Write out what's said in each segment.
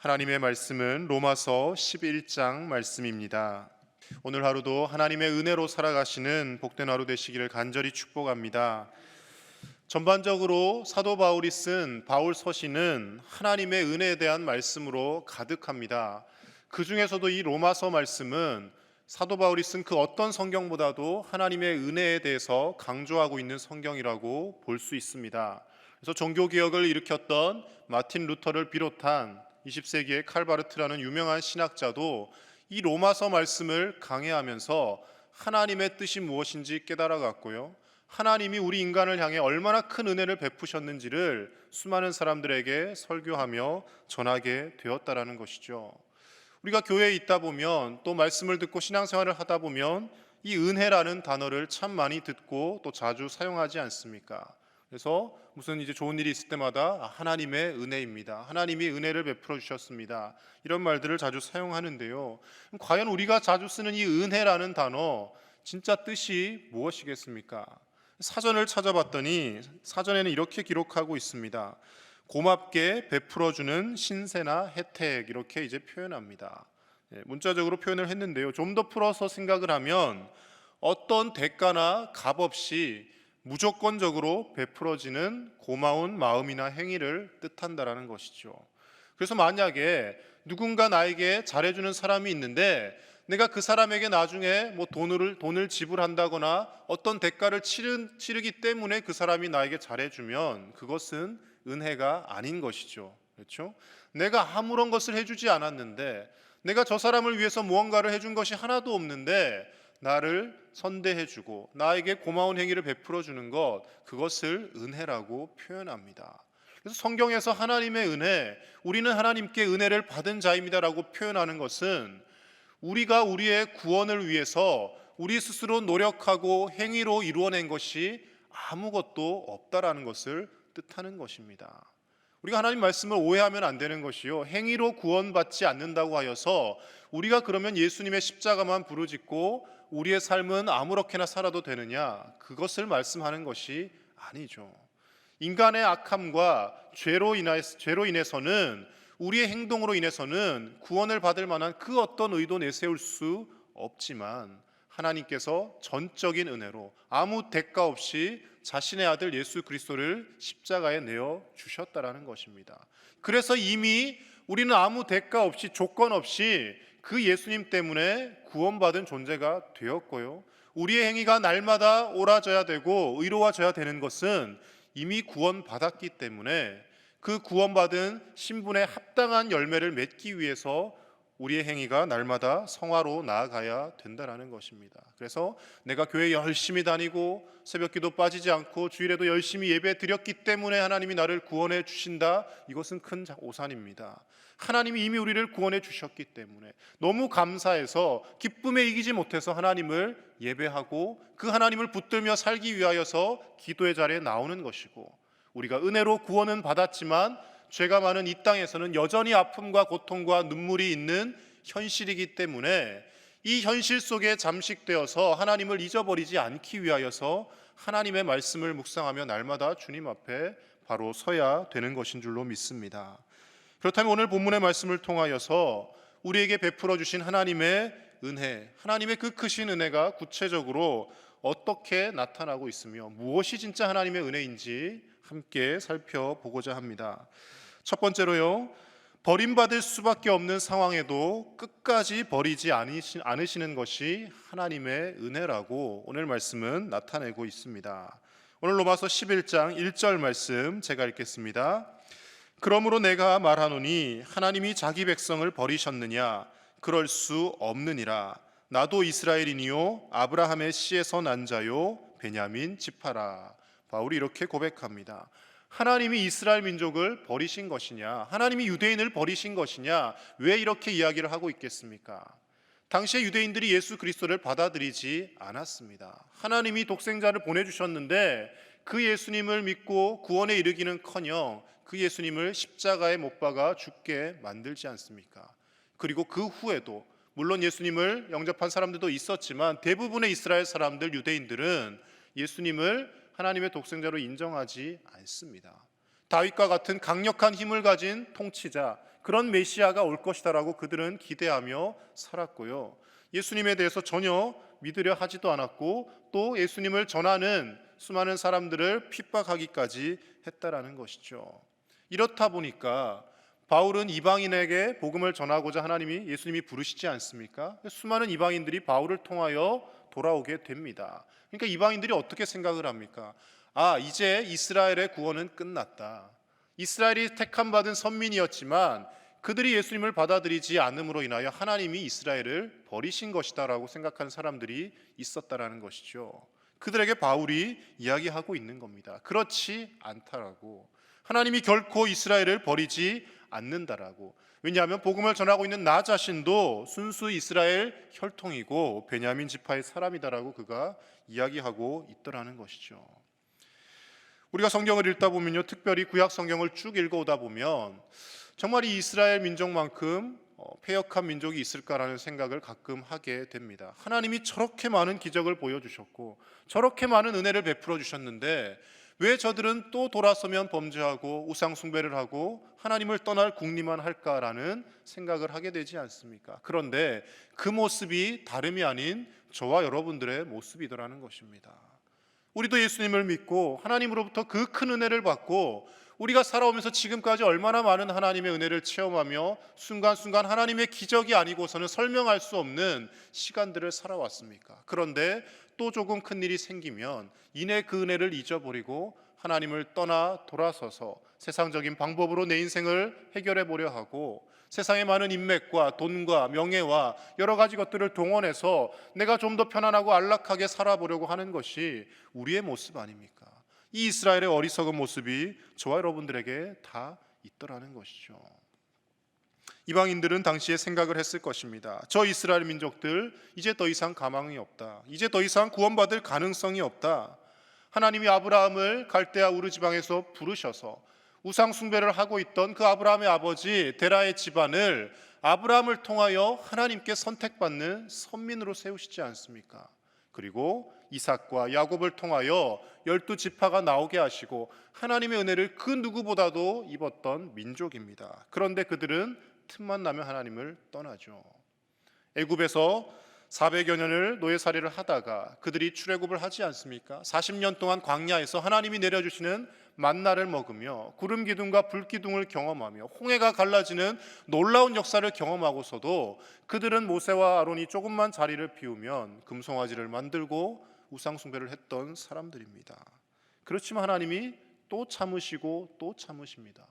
하나님의 말씀은 로마서 11장 말씀입니다. 오늘 하루도 하나님의 은혜로 살아가시는 복된 하루 되시기를 간절히 축복합니다. 전반적으로 사도 바울이 쓴 바울 서신은 하나님의 은혜에 대한 말씀으로 가득합니다. 그 중에서도 이 로마서 말씀은 사도 바울이 쓴 그 어떤 성경보다도 하나님의 은혜에 대해서 강조하고 있는 성경이라고 볼 수 있습니다. 그래서 종교개혁을 일으켰던 마틴 루터를 비롯한 20세기의 칼바르트라는 유명한 신학자도 이 로마서 말씀을 강해하면서 하나님의 뜻이 무엇인지 깨달아갔고요, 하나님이 우리 인간을 향해 얼마나 큰 은혜를 베푸셨는지를 수많은 사람들에게 설교하며 전하게 되었다라는 것이죠. 우리가 교회에 있다 보면, 또 말씀을 듣고 신앙생활을 하다 보면 이 은혜라는 단어를 참 많이 듣고 또 자주 사용하지 않습니까? 그래서 무슨 이제 좋은 일이 있을 때마다 하나님의 은혜입니다, 하나님이 은혜를 베풀어 주셨습니다, 이런 말들을 자주 사용하는데요, 과연 우리가 자주 쓰는 이 은혜라는 단어 진짜 뜻이 무엇이겠습니까? 사전을 찾아봤더니 사전에는 이렇게 기록하고 있습니다. 고맙게 베풀어주는 신세나 혜택, 이렇게 이제 표현합니다. 문자적으로 표현을 했는데요, 좀 더 풀어서 생각을 하면 어떤 대가나 값 없이 무조건적으로 베풀어지는 고마운 마음이나 행위를 뜻한다라는 것이죠. 그래서 만약에 누군가 나에게 잘해주는 사람이 있는데 내가 그 사람에게 나중에 돈을 지불한다거나 어떤 대가를 치르기 때문에 그 사람이 나에게 잘해주면 그것은 은혜가 아닌 것이죠. 그렇죠? 내가 아무런 것을 해주지 않았는데, 내가 저 사람을 위해서 무언가를 해준 것이 하나도 없는데 나를 선대해주고 나에게 고마운 행위를 베풀어 주는 것, 그것을 은혜라고 표현합니다. 그래서 성경에서 하나님의 은혜, 우리는 하나님께 은혜를 받은 자입니다라고 표현하는 것은 우리가 우리의 구원을 위해서 우리 스스로 노력하고 행위로 이루어낸 것이 아무것도 없다라는 것을 뜻하는 것입니다. 우리가 하나님 말씀을 오해하면 안 되는 것이요, 행위로 구원받지 않는다고 하여서 우리가 그러면 예수님의 십자가만 부르짖고 우리의 삶은 아무렇게나 살아도 되느냐, 그것을 말씀하는 것이 아니죠. 인간의 악함과 죄로 인해서는, 우리의 행동으로 인해서는 구원을 받을 만한 그 어떤 의도 내세울 수 없지만 하나님께서 전적인 은혜로 아무 대가 없이 자신의 아들 예수 그리스도를 십자가에 내어 주셨다라는 것입니다. 그래서 이미 우리는 아무 대가 없이, 조건 없이 그 예수님 때문에 구원받은 존재가 되었고요, 우리의 행위가 날마다 옳아져야 되고 의로워져야 되는 것은 이미 구원받았기 때문에 그 구원받은 신분에 합당한 열매를 맺기 위해서 우리의 행위가 날마다 성화로 나아가야 된다는 것입니다. 그래서 내가 교회 열심히 다니고 새벽기도 빠지지 않고 주일에도 열심히 예배 드렸기 때문에 하나님이 나를 구원해 주신다, 이것은 큰 오산입니다. 하나님이 이미 우리를 구원해 주셨기 때문에 너무 감사해서 기쁨에 이기지 못해서 하나님을 예배하고 그 하나님을 붙들며 살기 위하여서 기도의 자리에 나오는 것이고, 우리가 은혜로 구원은 받았지만 죄가 많은 이 땅에서는 여전히 아픔과 고통과 눈물이 있는 현실이기 때문에 이 현실 속에 잠식되어서 하나님을 잊어버리지 않기 위하여서 하나님의 말씀을 묵상하며 날마다 주님 앞에 바로 서야 되는 것인 줄로 믿습니다. 그렇다면 오늘 본문의 말씀을 통하여서 우리에게 베풀어 주신 하나님의 은혜, 하나님의 그 크신 은혜가 구체적으로 어떻게 나타나고 있으며 무엇이 진짜 하나님의 은혜인지 함께 살펴보고자 합니다. 첫 번째로요, 버림받을 수밖에 없는 상황에도 끝까지 버리지 않으시는 것이 하나님의 은혜라고 오늘 말씀은 나타내고 있습니다. 오늘 로마서 11장 1절 말씀 제가 읽겠습니다. 그러므로 내가 말하노니 하나님이 자기 백성을 버리셨느냐? 그럴 수 없느니라. 나도 이스라엘이니요 아브라함의 씨에서 난 자요 베냐민 지파라. 바울이 이렇게 고백합니다. 하나님이 이스라엘 민족을 버리신 것이냐, 하나님이 유대인을 버리신 것이냐, 왜 이렇게 이야기를 하고 있겠습니까? 당시에 유대인들이 예수 그리스도를 받아들이지 않았습니다. 하나님이 독생자를 보내주셨는데 그 예수님을 믿고 구원에 이르기는커녕 그 예수님을 십자가에 못 박아 죽게 만들지 않습니까? 그리고 그 후에도 물론 예수님을 영접한 사람들도 있었지만 대부분의 이스라엘 사람들, 유대인들은 예수님을 하나님의 독생자로 인정하지 않습니다. 다윗과 같은 강력한 힘을 가진 통치자, 그런 메시아가 올 것이다라고 그들은 기대하며 살았고요. 예수님에 대해서 전혀 믿으려 하지도 않았고 또 예수님을 전하는 수많은 사람들을 핍박하기까지 했다라는 것이죠. 이렇다 보니까 바울은 이방인에게 복음을 전하고자 예수님이 부르시지 않습니까? 수많은 이방인들이 바울을 통하여 돌아오게 됩니다. 그러니까 이방인들이 어떻게 생각을 합니까? 이제 이스라엘의 구원은 끝났다. 이스라엘이 택함 받은 선민이었지만 그들이 예수님을 받아들이지 않음으로 인하여 하나님이 이스라엘을 버리신 것이다라고 생각하는 사람들이 있었다라는 것이죠. 그들에게 바울이 이야기하고 있는 겁니다. 그렇지 않다라고. 하나님이 결코 이스라엘을 버리지 않는다라고. 왜냐하면 복음을 전하고 있는 나 자신도 순수 이스라엘 혈통이고 베냐민 지파의 사람이다라고 그가 이야기하고 있더라는 것이죠. 우리가 성경을 읽다 보면요, 특별히 구약 성경을 쭉 읽어오다 보면 정말 이 이스라엘 민족만큼 패역한 민족이 있을까라는 생각을 가끔 하게 됩니다. 하나님이 저렇게 많은 기적을 보여주셨고 저렇게 많은 은혜를 베풀어 주셨는데 왜 저들은 또 돌아서면 범죄하고 우상 숭배를 하고 하나님을 떠날 궁리만 할까라는 생각을 하게 되지 않습니까? 그런데 그 모습이 다름이 아닌 저와 여러분들의 모습이더라는 것입니다. 우리도 예수님을 믿고 하나님으로부터 그 큰 은혜를 받고 우리가 살아오면서 지금까지 얼마나 많은 하나님의 은혜를 체험하며 순간순간 하나님의 기적이 아니고서는 설명할 수 없는 시간들을 살아왔습니까? 그런데 또 조금 큰 일이 생기면 이내 그 은혜를 잊어버리고 하나님을 떠나 돌아서서 세상적인 방법으로 내 인생을 해결해 보려 하고 세상의 많은 인맥과 돈과 명예와 여러 가지 것들을 동원해서 내가 좀 더 편안하고 안락하게 살아보려고 하는 것이 우리의 모습 아닙니까? 이 이스라엘의 어리석은 모습이 저와 여러분들에게 다 있더라는 것이죠. 이방인들은 당시에 생각을 했을 것입니다. 저 이스라엘 민족들 이제 더 이상 가망이 없다. 이제 더 이상 구원받을 가능성이 없다. 하나님이 아브라함을 갈대아 우르 지방에서 부르셔서 우상 숭배를 하고 있던 그 아브라함의 아버지 데라의 집안을 아브라함을 통하여 하나님께 선택받는 선민으로 세우시지 않습니까? 그리고 이삭과 야곱을 통하여 12지파가 나오게 하시고 하나님의 은혜를 그 누구보다도 입었던 민족입니다. 그런데 그들은 틈만 나면 하나님을 떠나죠. 애굽에서 400여 년을 노예살이를 하다가 그들이 출애굽을 하지 않습니까? 40년 동안 광야에서 하나님이 내려주시는 만나를 먹으며 구름 기둥과 불 기둥을 경험하며 홍해가 갈라지는 놀라운 역사를 경험하고서도 그들은 모세와 아론이 조금만 자리를 비우면 금송아지를 만들고 우상 숭배를 했던 사람들입니다. 그렇지만 하나님이 또 참으시고 또 참으십니다.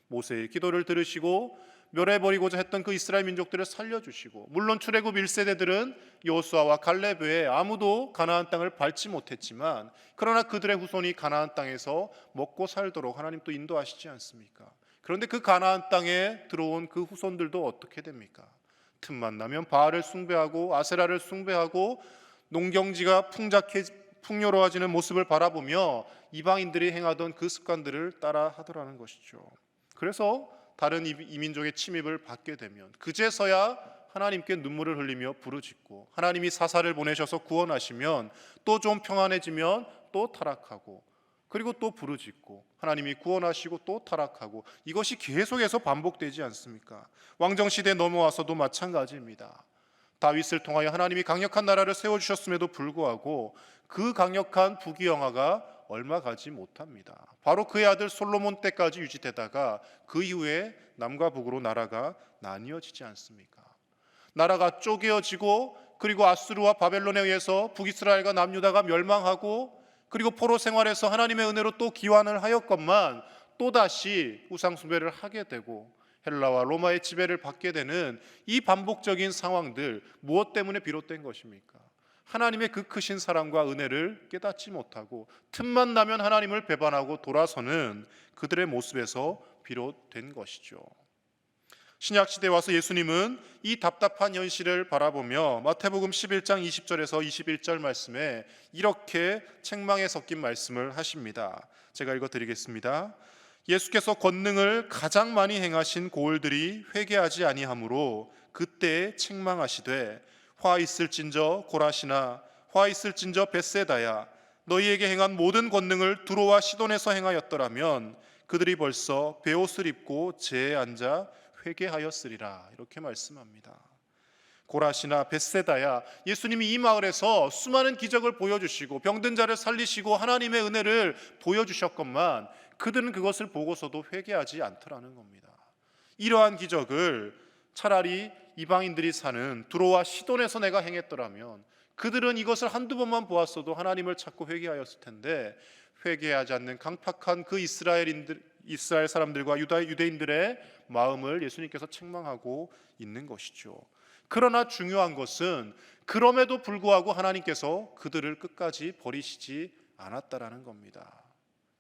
모세의 기도를 들으시고 멸해버리고자 했던 그 이스라엘 민족들을 살려주시고, 물론 출애굽 1세대들은 여호수아와 갈렙 외에 아무도 가나안 땅을 밟지 못했지만 그러나 그들의 후손이 가나안 땅에서 먹고 살도록 하나님 또 인도하시지 않습니까? 그런데 그 가나안 땅에 들어온 그 후손들도 어떻게 됩니까? 틈만 나면 바알을 숭배하고 아세라를 숭배하고 농경지가 풍요로워지는 모습을 바라보며 이방인들이 행하던 그 습관들을 따라 하더라는 것이죠. 그래서 다른 이민족의 침입을 받게 되면 그제서야 하나님께 눈물을 흘리며 부르짖고, 하나님이 사사를 보내셔서 구원하시면 또 좀 평안해지면 또 타락하고, 그리고 또 부르짖고 하나님이 구원하시고 또 타락하고, 이것이 계속해서 반복되지 않습니까? 왕정시대에 넘어와서도 마찬가지입니다. 다윗을 통하여 하나님이 강력한 나라를 세워주셨음에도 불구하고 그 강력한 부귀영화가 얼마 가지 못합니다. 바로 그의 아들 솔로몬 때까지 유지되다가 그 이후에 남과 북으로 나라가 나뉘어지지 않습니까? 나라가 쪼개어지고, 그리고 아수르와 바벨론에 의해서 북이스라엘과 남유다가 멸망하고, 그리고 포로 생활에서 하나님의 은혜로 또 기환을 하였건만 또다시 우상 숭배를 하게 되고 헬라와 로마의 지배를 받게 되는 이 반복적인 상황들, 무엇 때문에 비롯된 것입니까? 하나님의 그 크신 사랑과 은혜를 깨닫지 못하고 틈만 나면 하나님을 배반하고 돌아서는 그들의 모습에서 비롯된 것이죠. 신약시대에 와서 예수님은 이 답답한 현실을 바라보며 마태복음 11장 20절에서 21절 말씀에 이렇게 책망에 섞인 말씀을 하십니다. 제가 읽어드리겠습니다. 예수께서 권능을 가장 많이 행하신 고을들이 회개하지 아니하므로 그때 책망하시되 화 있을진저 고라시나 화 있을진저 벳세다야, 너희에게 행한 모든 권능을 두로와 시돈에서 행하였더라면 그들이 벌써 베옷을 입고 제에 앉아 회개하였으리라 이렇게 말씀합니다. 고라시나 벳세다야, 예수님이 이 마을에서 수많은 기적을 보여주시고 병든 자를 살리시고 하나님의 은혜를 보여주셨건만 그들은 그것을 보고서도 회개하지 않더라는 겁니다. 이러한 기적을 차라리 이방인들이 사는 두로와 시돈에서 내가 행했더라면 그들은 이것을 한두 번만 보았어도 하나님을 찾고 회개하였을 텐데, 회개하지 않는 강팍한 그 이스라엘 사람들과 유대인들의 마음을 예수님께서 책망하고 있는 것이죠. 그러나 중요한 것은 그럼에도 불구하고 하나님께서 그들을 끝까지 버리시지 않았다라는 겁니다.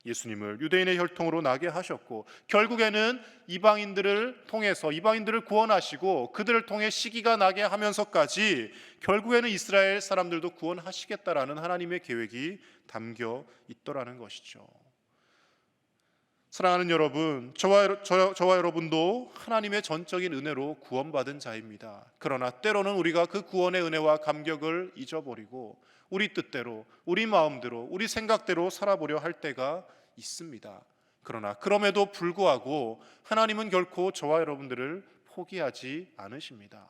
예수님을 유대인의 혈통으로 나게 하셨고 결국에는 이방인들을 통해서 이방인들을 구원하시고 그들을 통해 시기가 나게 하면서까지 결국에는 이스라엘 사람들도 구원하시겠다라는 하나님의 계획이 담겨 있더라는 것이죠. 사랑하는 여러분, 저와 여러분도 하나님의 전적인 은혜로 구원받은 자입니다. 그러나 때로는 우리가 그 구원의 은혜와 감격을 잊어버리고 우리 뜻대로, 우리 마음대로, 우리 생각대로 살아보려 할 때가 있습니다. 그러나 그럼에도 불구하고 하나님은 결코 저와 여러분들을 포기하지 않으십니다.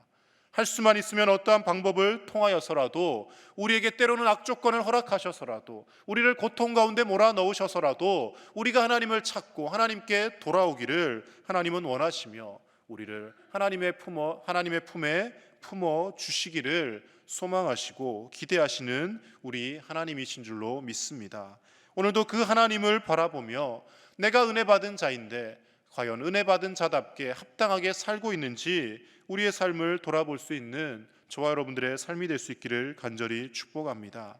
할 수만 있으면 어떠한 방법을 통하여서라도, 우리에게 때로는 악조건을 허락하셔서라도, 우리를 고통 가운데 몰아넣으셔서라도 우리가 하나님을 찾고 하나님께 돌아오기를 하나님은 원하시며 우리를 하나님의 품에 품어 주시기를 소망하시고 기대하시는 우리 하나님이신 줄로 믿습니다. 오늘도 그 하나님을 바라보며 내가 은혜 받은 자인데 과연 은혜 받은 자답게 합당하게 살고 있는지 우리의 삶을 돌아볼 수 있는 저와 여러분들의 삶이 될 수 있기를 간절히 축복합니다.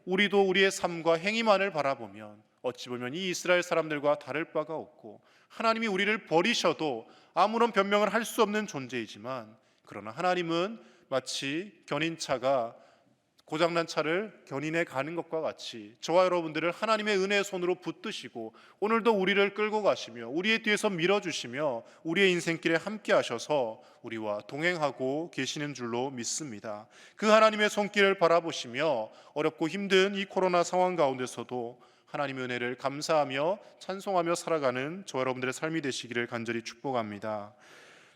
우리도 우리의 삶과 행위만을 바라보면 어찌 보면 이 이스라엘 사람들과 다를 바가 없고 하나님이 우리를 버리셔도 아무런 변명을 할 수 없는 존재이지만, 그러나 하나님은 마치 견인차가 고장난 차를 견인해 가는 것과 같이 저와 여러분들을 하나님의 은혜의 손으로 붙드시고 오늘도 우리를 끌고 가시며 우리의 뒤에서 밀어주시며 우리의 인생길에 함께 하셔서 우리와 동행하고 계시는 줄로 믿습니다. 그 하나님의 손길을 바라보시며 어렵고 힘든 이 코로나 상황 가운데서도 하나님의 은혜를 감사하며 찬송하며 살아가는 저와 여러분들의 삶이 되시기를 간절히 축복합니다.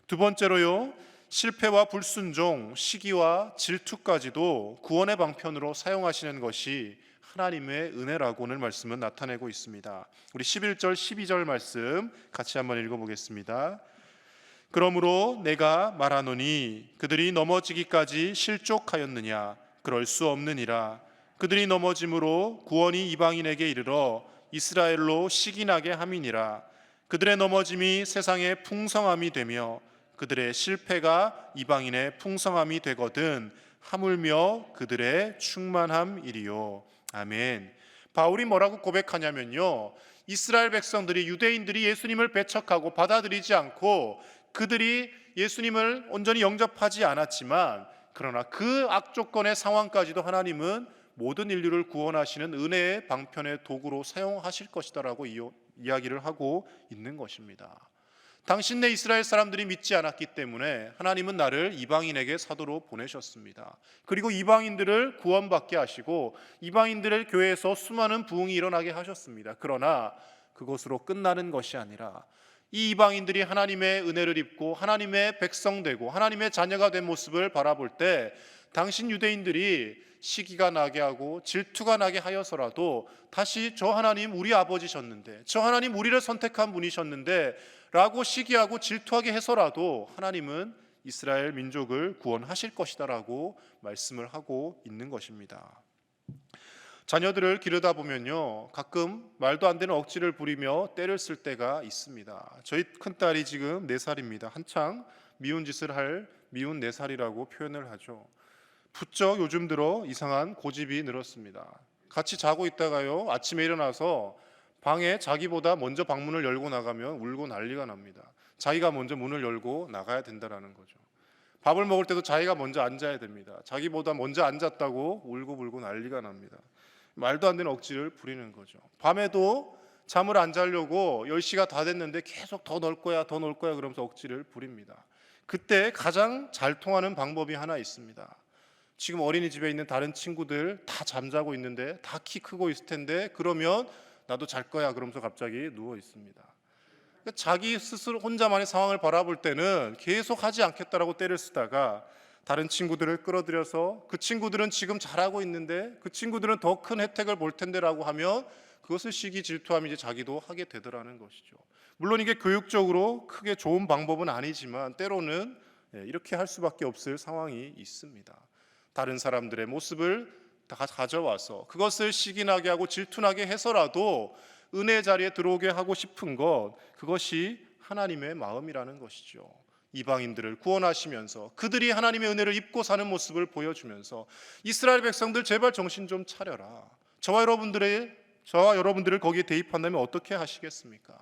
두 번째로요, 실패와 불순종, 시기와 질투까지도 구원의 방편으로 사용하시는 것이 하나님의 은혜라고 오늘 말씀은 나타내고 있습니다. 우리 11절 12절 말씀 같이 한번 읽어보겠습니다. 그러므로 내가 말하노니 그들이 넘어지기까지 실족하였느냐? 그럴 수 없느니라. 그들이 넘어짐으로 구원이 이방인에게 이르러 이스라엘로 시기나게 함이니라. 그들의 넘어짐이 세상의 풍성함이 되며 그들의 실패가 이방인의 풍성함이 되거든 하물며 그들의 충만함이리요. 아멘. 바울이 뭐라고 고백하냐면요, 이스라엘 백성들이, 유대인들이 예수님을 배척하고 받아들이지 않고 그들이 예수님을 온전히 영접하지 않았지만, 그러나 그 악조건의 상황까지도 하나님은 모든 인류를 구원하시는 은혜의 방편의 도구로 사용하실 것이다라고 이야기를 하고 있는 것입니다. 당신네 이스라엘 사람들이 믿지 않았기 때문에 하나님은 나를 이방인에게 사도로 보내셨습니다. 그리고 이방인들을 구원받게 하시고 이방인들의 교회에서 수많은 부흥이 일어나게 하셨습니다. 그러나 그것으로 끝나는 것이 아니라 이 이방인들이 하나님의 은혜를 입고 하나님의 백성 되고 하나님의 자녀가 된 모습을 바라볼 때 당신 유대인들이 시기가 나게 하고 질투가 나게 하여서라도 다시 저 하나님 우리 아버지셨는데, 저 하나님 우리를 선택한 분이셨는데 라고 시기하고 질투하게 해서라도 하나님은 이스라엘 민족을 구원하실 것이다 라고 말씀을 하고 있는 것입니다. 자녀들을 기르다 보면요, 가끔 말도 안 되는 억지를 부리며 때를 쓸 때가 있습니다. 저희 큰딸이 지금 4살입니다. 한창 미운 짓을 할 미운 4살이라고 표현을 하죠. 부쩍 요즘 들어 이상한 고집이 늘었습니다. 같이 자고 있다가요, 아침에 일어나서 방에 자기보다 먼저 방문을 열고 나가면 울고 난리가 납니다. 자기가 먼저 문을 열고 나가야 된다는 거죠. 밥을 먹을 때도 자기가 먼저 앉아야 됩니다. 자기보다 먼저 앉았다고 울고 불고 난리가 납니다. 말도 안 되는 억지를 부리는 거죠. 밤에도 잠을 안 자려고 10시가 다 됐는데 계속 더 놀 거야 그러면서 억지를 부립니다. 그때 가장 잘 통하는 방법이 하나 있습니다. 지금 어린이집에 있는 다른 친구들 다 잠자고 있는데, 다 키 크고 있을 텐데, 그러면 나도 잘 거야 그러면서 갑자기 누워 있습니다. 자기 스스로 혼자만의 상황을 바라볼 때는 계속 하지 않겠다라고 때를 쓰다가 다른 친구들을 끌어들여서 그 친구들은 지금 잘하고 있는데 그 친구들은 더 큰 혜택을 볼 텐데라고 하면 그것을 시기 질투하면 이제 자기도 하게 되더라는 것이죠. 물론 이게 교육적으로 크게 좋은 방법은 아니지만 때로는 이렇게 할 수밖에 없을 상황이 있습니다. 다른 사람들의 모습을 다 가져와서 그것을 시기나게 하고 질투나게 해서라도 은혜 자리에 들어오게 하고 싶은 것, 그것이 하나님의 마음이라는 것이죠. 이방인들을 구원하시면서 그들이 하나님의 은혜를 입고 사는 모습을 보여주면서 이스라엘 백성들 제발 정신 좀 차려라. 저와 여러분들을 거기에 대입한다면 어떻게 하시겠습니까?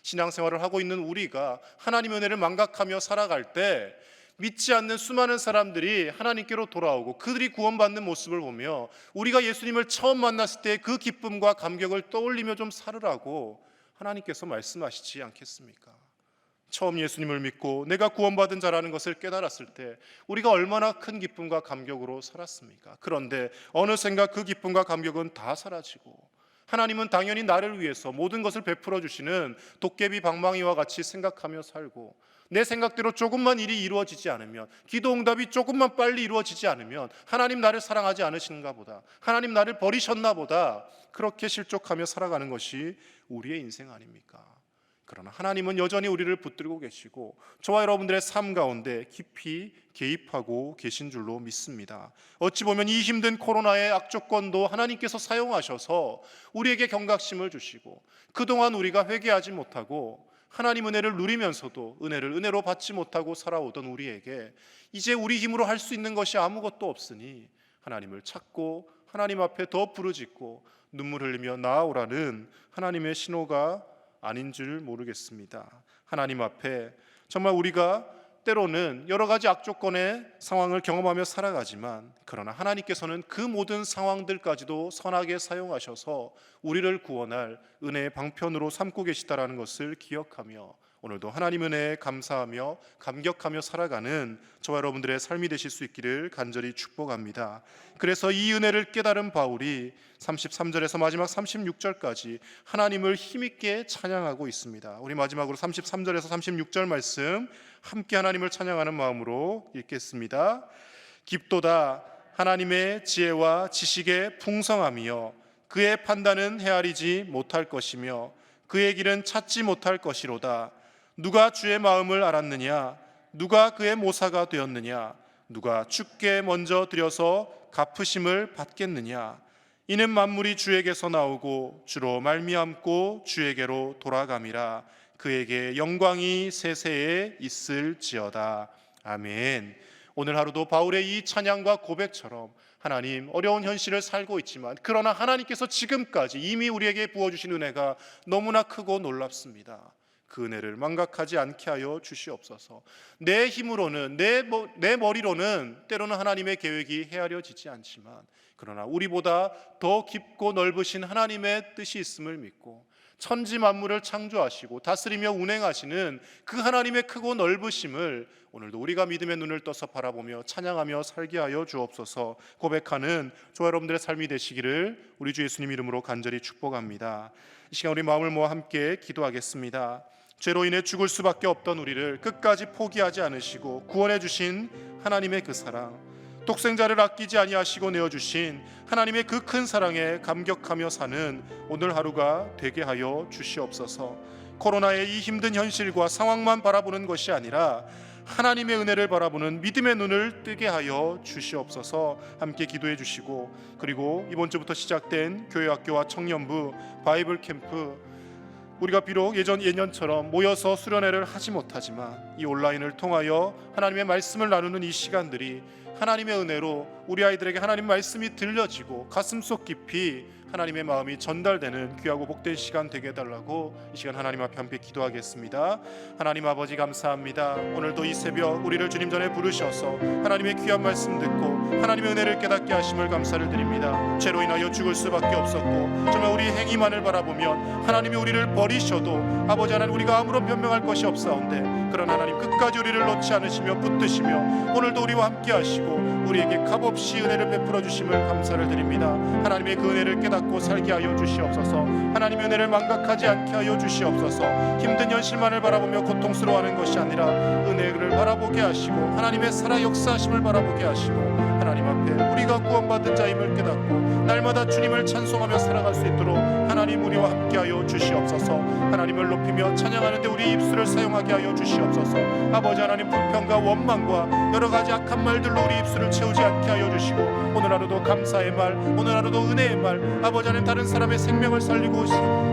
신앙생활을 하고 있는 우리가 하나님의 은혜를 망각하며 살아갈 때 믿지 않는 수많은 사람들이 하나님께로 돌아오고 그들이 구원받는 모습을 보며 우리가 예수님을 처음 만났을 때 그 기쁨과 감격을 떠올리며 좀 살으라고 하나님께서 말씀하시지 않겠습니까? 처음 예수님을 믿고 내가 구원받은 자라는 것을 깨달았을 때 우리가 얼마나 큰 기쁨과 감격으로 살았습니까? 그런데 어느샌가 그 기쁨과 감격은 다 사라지고 하나님은 당연히 나를 위해서 모든 것을 베풀어 주시는 도깨비 방망이와 같이 생각하며 살고 내 생각대로 조금만 일이 이루어지지 않으면, 기도 응답이 조금만 빨리 이루어지지 않으면 하나님 나를 사랑하지 않으시는가 보다, 하나님 나를 버리셨나 보다, 그렇게 실족하며 살아가는 것이 우리의 인생 아닙니까? 그러나 하나님은 여전히 우리를 붙들고 계시고 저와 여러분들의 삶 가운데 깊이 개입하고 계신 줄로 믿습니다. 어찌 보면 이 힘든 코로나의 악조건도 하나님께서 사용하셔서 우리에게 경각심을 주시고 그동안 우리가 회개하지 못하고 하나님 은혜를 누리면서도 은혜를 은혜로 받지 못하고 살아오던 우리에게 이제 우리 힘으로 할 수 있는 것이 아무것도 없으니 하나님을 찾고 하나님 앞에 더 부르짖고 눈물 흘리며 나아오라는 하나님의 신호가 아닌 줄 모르겠습니다. 하나님 앞에 정말 우리가 때로는 여러 가지 악조건의 상황을 경험하며 살아가지만 그러나 하나님께서는 그 모든 상황들까지도 선하게 사용하셔서 우리를 구원할 은혜의 방편으로 삼고 계시다라는 것을 기억하며 오늘도 하나님 은혜에 감사하며 감격하며 살아가는 저와 여러분들의 삶이 되실 수 있기를 간절히 축복합니다. 그래서 이 은혜를 깨달은 바울이 33절에서 마지막 36절까지 하나님을 힘있게 찬양하고 있습니다. 우리 마지막으로 33절에서 36절 말씀 함께 하나님을 찬양하는 마음으로 읽겠습니다. 깊도다 하나님의 지혜와 지식의 풍성함이여 그의 판단은 헤아리지 못할 것이며 그의 길은 찾지 못할 것이로다. 누가 주의 마음을 알았느냐? 누가 그의 모사가 되었느냐? 누가 주께 먼저 드려서 갚으심을 받겠느냐? 이는 만물이 주에게서 나오고 주로 말미암고 주에게로 돌아감이라. 그에게 영광이 세세에 있을지어다. 아멘. 오늘 하루도 바울의 이 찬양과 고백처럼 하나님, 어려운 현실을 살고 있지만 그러나 하나님께서 지금까지 이미 우리에게 부어주신 은혜가 너무나 크고 놀랍습니다. 그 은혜를 망각하지 않게 하여 주시옵소서. 내 힘으로는 내 머리로는 때로는 하나님의 계획이 헤아려지지 않지만 그러나 우리보다 더 깊고 넓으신 하나님의 뜻이 있음을 믿고 천지 만물을 창조하시고 다스리며 운행하시는 그 하나님의 크고 넓으심을 오늘도 우리가 믿음의 눈을 떠서 바라보며 찬양하며 살게 하여 주옵소서. 고백하는 저와 여러분들의 삶이 되시기를 우리 주 예수님 이름으로 간절히 축복합니다. 이 시간 우리 마음을 모아 함께 기도하겠습니다. 죄로 인해 죽을 수밖에 없던 우리를 끝까지 포기하지 않으시고 구원해 주신 하나님의 그 사랑, 독생자를 아끼지 아니하시고 내어주신 하나님의 그 큰 사랑에 감격하며 사는 오늘 하루가 되게 하여 주시옵소서. 코로나의 이 힘든 현실과 상황만 바라보는 것이 아니라 하나님의 은혜를 바라보는 믿음의 눈을 뜨게 하여 주시옵소서. 함께 기도해 주시고 그리고 이번 주부터 시작된 교회학교와 청년부 바이블 캠프, 우리가 비록 예년처럼 모여서 수련회를 하지 못하지만 이 온라인을 통하여 하나님의 말씀을 나누는 이 시간들이 하나님의 은혜로 우리 아이들에게 하나님 말씀이 들려지고 가슴속 깊이 하나님의 마음이 전달되는 귀하고 복된 시간 되게 해달라고 이 시간 하나님 앞에 함께 기도하겠습니다. 하나님 아버지 감사합니다. 오늘도 이 새벽 우리를 주님 전에 부르셔서 하나님의 귀한 말씀 듣고 하나님의 은혜를 깨닫게 하심을 감사를 드립니다. 죄로 인하여 죽을 수밖에 없었고 정말 우리 행위만을 바라보면 하나님이 우리를 버리셔도 아버지 하나님 우리가 아무런 변명할 것이 없사온데 그러나 하나님 끝까지 우리를 놓지 않으시며 붙드시며 오늘도 우리와 함께 하시고 우리에게 값없이 은혜를 베풀어 주심을 감사를 드립니다. 하나님의 그 은혜를 깨닫고 깨닫고 살게 하여 주시옵소서. 하나님의 은혜를 망각하지 않게 하여 주시옵소서. 힘든 현실만을 바라보며 고통스러워하는 것이 아니라 은혜를 바라보게 하시고 하나님의 살아 역사하심을 바라보게 하시고 하나님 앞에 우리가 구원받은 자임을 깨닫고 날마다 주님을 찬송하며 살아갈 수 있도록 하나님 우리와 함께하여 주시옵소서. 하나님을 높이며 찬양하는데 우리의 입술을 사용하게 하여 주시옵소서. 아버지 하나님, 불평과 원망과 여러 가지 악한 말들로 우리 입술을 채우지 않게 하여 주시고 오늘 하루도 감사의 말, 오늘 하루도 은혜의 말, 아버지 하나님 다른 사람의 생명을 살리고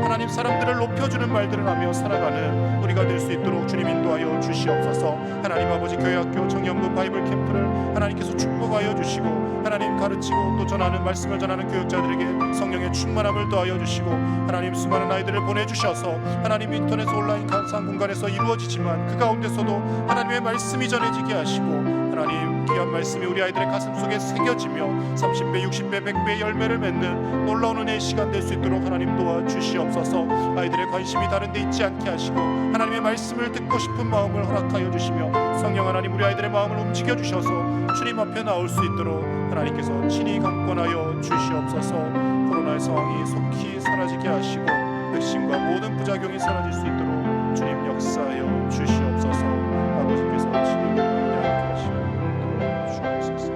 하나님 사람들을 높여주는 말들을 하며 살아가는 우리가 될 수 있도록 주님 인도하여 주시옵소서. 하나님 아버지, 교회학교 청년부 바이블 캠프를 하나님께서 축복하여 주시고 하나님 가르치고 또 전하는 말씀을 전하는 교육자들에게 성령의 충만함을 더하여 주시고 하나님 수많은 아이들을 보내주셔서 하나님 인터넷 온라인 감상 공간에서 이루어지지만 그 가운데서도 하나님의 말씀이 전해지게 하시고 하나님 귀한 말씀이 우리 아이들의 가슴 속에 새겨지며 30배, 60배, 100배의 열매를 맺는 놀라운 은혜의 시간 될 수 있도록 하나님 도와주시옵소서. 아이들의 관심이 다른 데 있지 않게 하시고 하나님의 말씀을 듣고 싶은 마음을 허락하여 주시며 성령 하나님 우리 아이들의 마음을 움직여 주셔서 주님 앞에 나올 수 있도록 하나님께서 친히 강권하여 주시옵소서. 코로나의 상황이 속히 사라지게 하시고 백신과 모든 부작용이 사라질 수 있도록 주님 역사하여 주시옵소서. 아버지께서 친히 함께 하시고 주옵소서.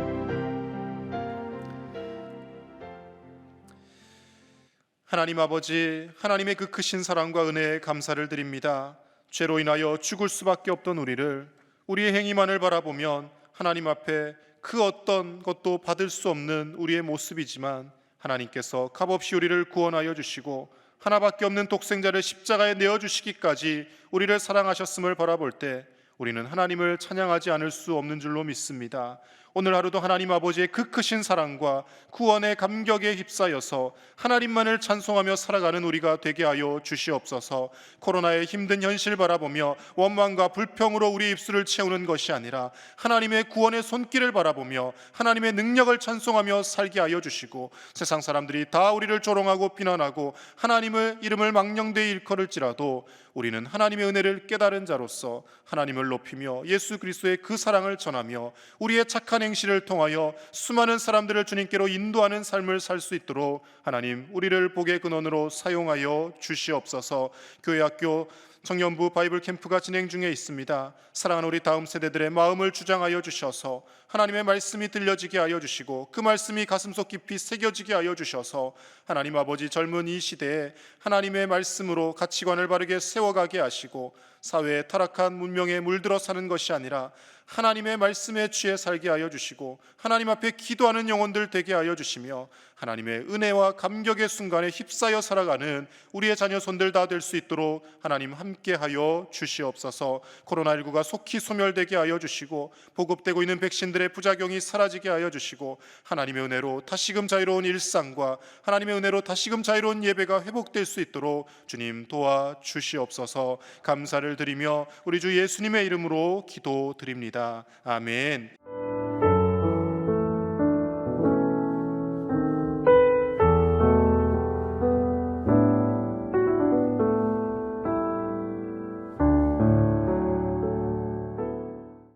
하나님 아버지, 하나님의 그 크신 사랑과 은혜에 감사를 드립니다. 죄로 인하여 죽을 수밖에 없던 우리를, 우리의 행위만을 바라보면 하나님 앞에 그 어떤 것도 받을 수 없는 우리의 모습이지만 하나님께서 값없이 우리를 구원하여 주시고 하나밖에 없는 독생자를 십자가에 내어주시기까지 우리를 사랑하셨음을 바라볼 때 우리는 하나님을 찬양하지 않을 수 없는 줄로 믿습니다. 오늘 하루도 하나님 아버지의 그 크신 사랑과 구원의 감격에 휩싸여서 하나님만을 찬송하며 살아가는 우리가 되게 하여 주시옵소서. 코로나의 힘든 현실 바라보며 원망과 불평으로 우리 입술을 채우는 것이 아니라 하나님의 구원의 손길을 바라보며 하나님의 능력을 찬송하며 살게 하여 주시고 세상 사람들이 다 우리를 조롱하고 비난하고 하나님의 이름을 망령되이 일컬을지라도 우리는 하나님의 은혜를 깨달은 자로서 하나님을 높이며 예수 그리스도의 그 사랑을 전하며 우리의 착한 행실을 통하여 수많은 사람들을 주님께로 인도하는 삶을 살 수 있도록 하나님 우리를 복의 근원으로 사용하여 주시옵소서. 교회학교 청년부 바이블 캠프가 진행 중에 있습니다. 사랑하는 우리 다음 세대들의 마음을 주장하여 주셔서 하나님의 말씀이 들려지게 하여 주시고 그 말씀이 가슴속 깊이 새겨지게 하여 주셔서 하나님 아버지 젊은 이 시대에 하나님의 말씀으로 가치관을 바르게 세워가게 하시고 사회의 타락한 문명에 물들어 사는 것이 아니라 하나님의 말씀에 취해 살게 하여 주시고 하나님 앞에 기도하는 영혼들 되게 하여 주시며 하나님의 은혜와 감격의 순간에 휩싸여 살아가는 우리의 자녀 손들 다 될 수 있도록 하나님 함께 하여 주시옵소서. 코로나19가 속히 소멸되게 하여 주시고 보급되고 있는 백신들의 부작용이 사라지게 하여 주시고 하나님의 은혜로 다시금 자유로운 일상과 하나님의 은혜로 다시금 자유로운 예배가 회복될 수 있도록 주님 도와주시옵소서. 감사를 드리며 우리 주 예수님의 이름으로 기도드립니다. 아멘.